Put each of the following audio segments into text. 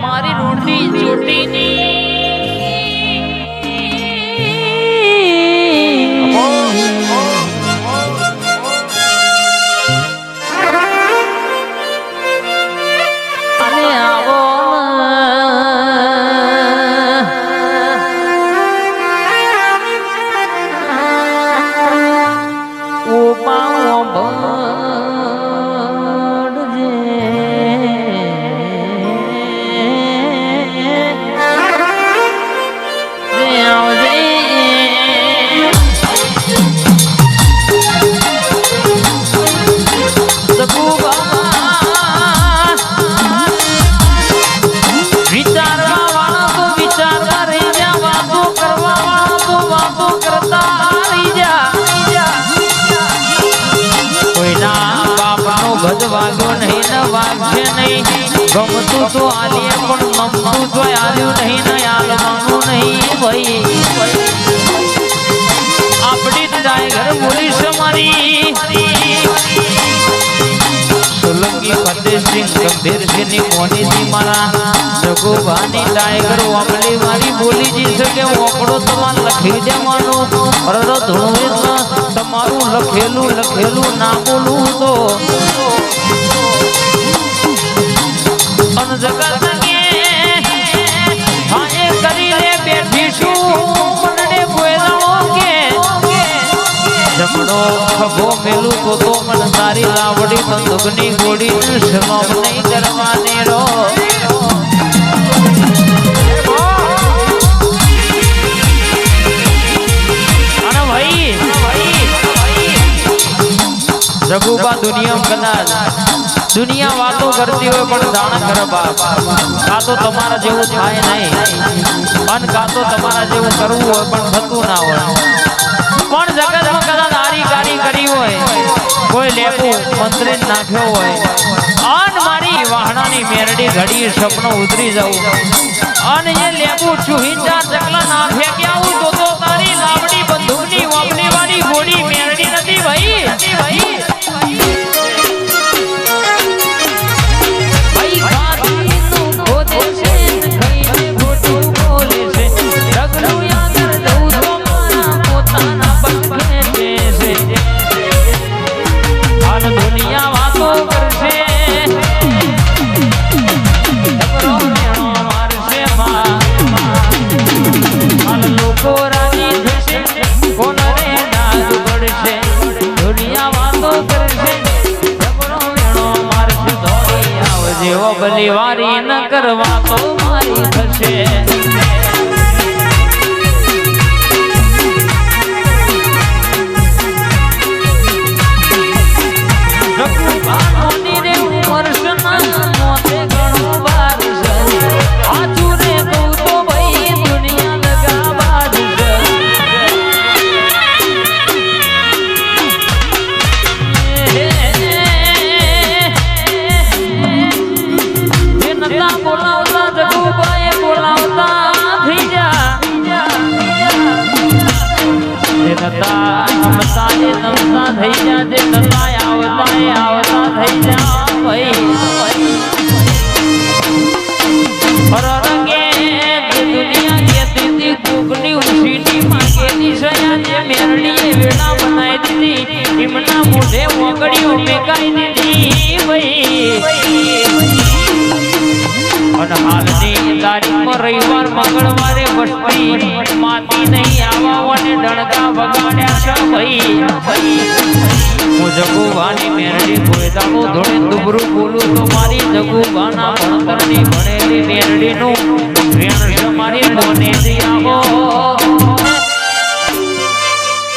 મારી રોટી ચોટીની ગમતું તો આલીએ પણ મમતું તો આલ્યું નહીં ને આલવાનું નહીં ભાઈ આપણી ટાઈગર બોલી સમારી સોલંકી ફતેહસિંહ ગંભીરસિંહની મોનીથી મારા જગુભાની ટાઈગર વાપલી મારી બોલી જી શકે ઓકડો તમારે લખી દેવાનો અરર ધૂણું તમારું લખેલું ના બોલું તો જગત કે હાએ કરી લે બેઠીશું મનડે બોલાવો કે જમણો ખભો મેલું તો મન તારી લાવડી બંદૂકની ગોળી શરમ નહીં કરવાને રો અને ભાઈ જગુબા દુનિયા કદાચ દુનિયા વાતો કરતી હોય પણ જાણ કરે બાપ કાં તો તમારા જેવું થાય નહીં મન કાં તો તમારા જેવું કરવું હોય પણ થતું ના હોય પણ જગતમાં કદાચ આરી કારી કરી હોય કોઈ લેબુ મંત્રી નાખ્યો હોય અન મારી વાહણાની મેરડી ઘડી સપનો ઉતરી જવું અને એ લેબુ ચૂહી ચાર ચકલા ના ફેંક્યા આવું તો તારી લાવડી બંદૂકની વાપરી વાળી ગોળી મેરડી નથી ભાઈ બલિવારી ન કરવા તો મારી થશે રવિવાર મંગળવારે વસ્તી માતી નહીં આવાને ડણકા વગાડ્યા છે ભાઈ હું જગુભાની મેરડી ગોયદાનો ધોળે દુબરું બોલું તો મારી જગુભાના ભણતરની ભણેલી મેરડીનું વેણ છે મારી મોનેથી આવો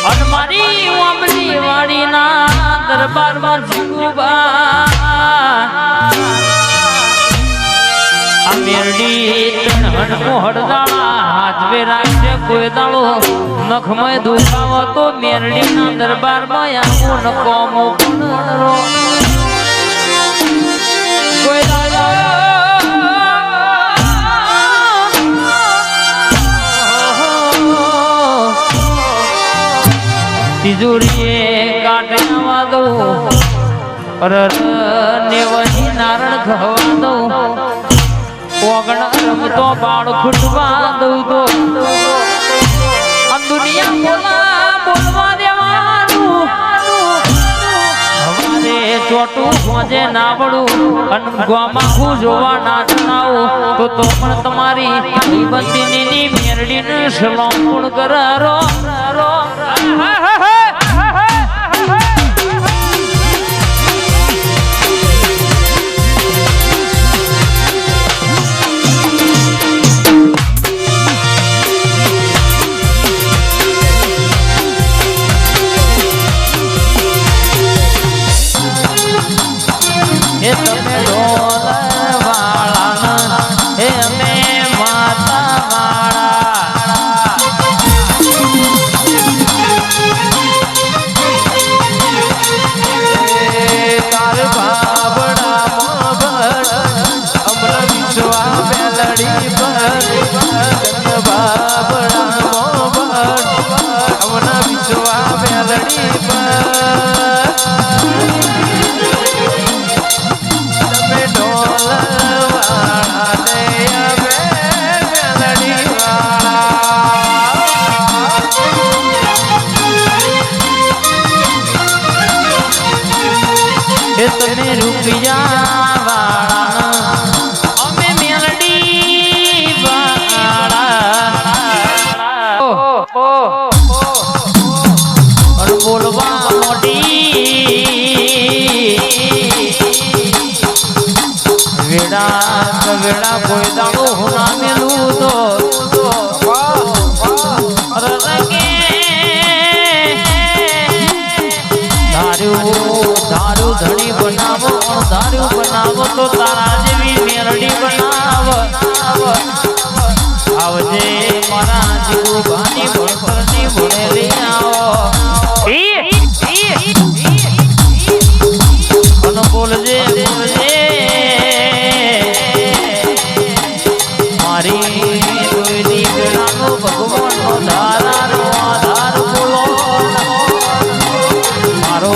અને મારી વામલી વાડીના દરબારમાં જગુભા મેરડી તનહણનો હડદાળા હાથવે રાખજે કોઈ દાળો નખમય દુખાવો તો મેરડીના દરબારમાં આવું નકોમો પણરો કોઈ દાળો તિજોરીએ કાઢવા દો નેવની નારણ ખવા દઉં ઓગણ રમતો બાળ ખૂટવા દઉં તો દુનિયા બોલવા દેવાનું હવારે ચોટું પહોંચે નાવડું અનગોમાં હું જોવા નાચનાવું તો પણ તમારી બંદીની મેરડીને સલામણ કરારો તમે રૂપિયા વાળા અમે મેલડી વાળા બોલવા મોટી વેડા કોઈ દાડો હુના મેલું તો દારૂ ધણી બનાવો દારૂ બનાવો તો તારા જેવી મેરડી બનાવ આવજે મારા જીવ ભાની ભણતરની ભણેલી આવો બોલજે મારી દોયની બેડાનો ભગવાનનો ધારાનો આધાર બોલો મારો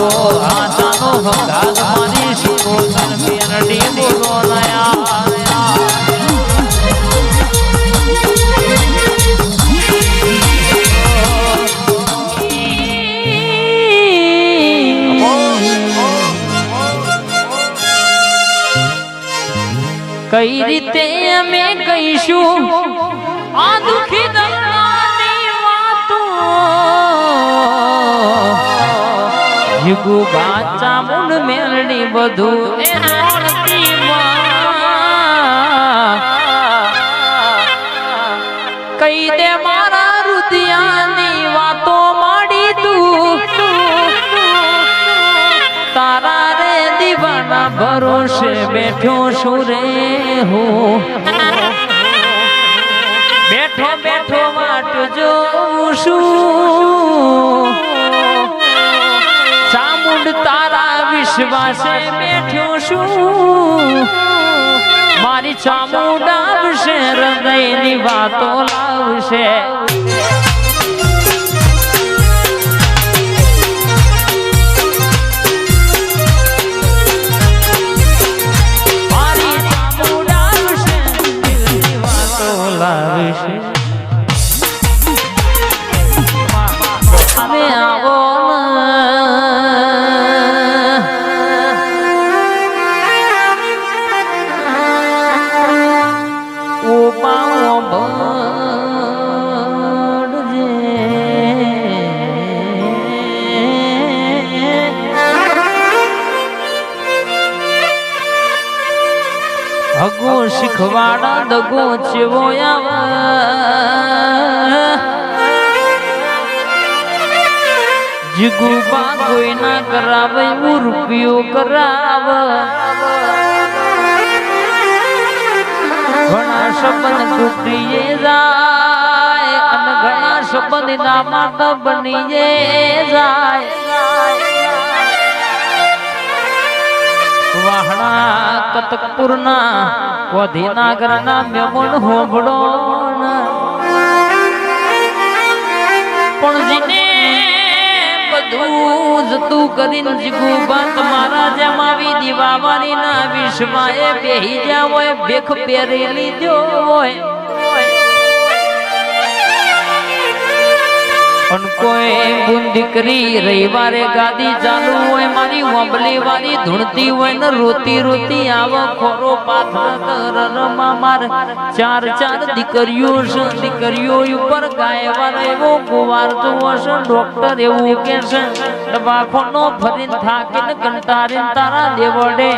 આશાનો ભગાત મારી સુકોતર મેરડી બોલો નયા કઈ રીતે અમે કહીશું આ દુખી દર્દની વાતો જીગુ બાચા મુંડ મેલડી બધું એ આરતી માં કઈ દે મારા રુદિયાની વાતો માડી તું તારા રે દીવાના ભરોસે બેઠો છું રે હું બેઠો બેઠો વાટ જોઉં છું ચામુંડ તારા વિશ્વાસે બેઠો છું મારી ચામુંડ આવશે હૃદયની વાતો લાવશે અમે આવો હગો શીખવાડા દગો ચેવો જીગુ બા કોઈ ના કરાવે હું રૂપિયો કરાવ ઘણા સંબંધ તૂટીએ જાય અને ઘણા સંબંધ ના માતા બનીએ જાય વાહણા કતકપુરના કોધીનાગરના મેમણ હોંભળો પણ જીને બધું જ નતું કરીને જીગુબા તમારા જેમ આવી દીવાવાળી ના વિશ્વાએ બેહી જ્યાં હોય ભેખ પહેરી લીધો હોય કોઈ બુન દીકરી રવિવારે ગાદી ચાલુ હોય મારી વંબલી વાળી ધૂણતી હોય ને રોતી રોતી આવો ખોરો પાથર માર ચાર દીકરીઓ છે દીકરીઓ ઉપર ગાયવાર એવો ગુવાર જોવો છે ડોક્ટર એવું કે છે દવાખાનો ફરીને થાકીને કંટારીને તારા દેવડે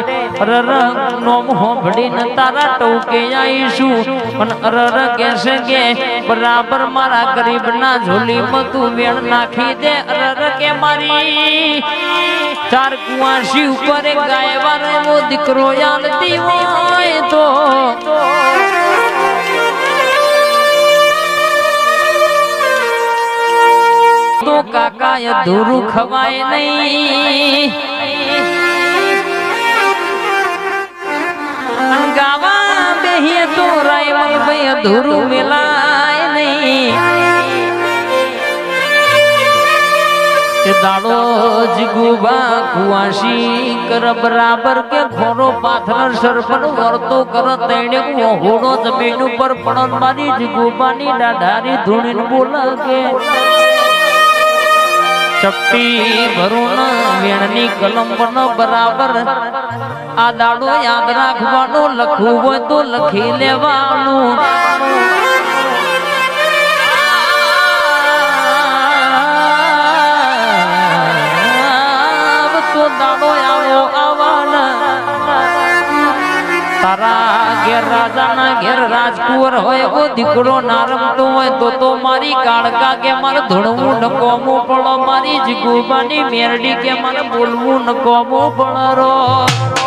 નોમ હોંભડીને તારા ટોકે આવીશું પણ કે છે કે બરાબર મારા ગરીબના ઝોલીમાં તું વેણ નાખી દે કે મારી ચાર કુવાસી ઉપર ગાયવાનો એવો દીકરો યાલતી હોય તો કાકા અધૂરું ખવાય નહીં ગાવા બેહીએ તો રાયમલ ભાઈ અધૂરું મેલાય નહીં દાડો જીગુબા કુવાસી કર બરાબર કે ખોરો પાથર સરપન વર્તો કર તૈણે હોડો જમીન ઉપર પડન મારી જીગુબાની દાઢારી ધૂણીને બોલ કે ચપટી ભરું વેણની કલમ બનો બરાબર આ દાડો યાદ રાખવાનો લખવું હોય તો લખી લેવાનું રાજાના ઘેર રાજકુંવર હોય ઓ દીકરો ના રમતો હોય તો મારી કાળકા કે મારે ધૂણવું નકોમું પડો મારી જીગુબાની મેરડી કે મારે બોલવું નકોમું પડો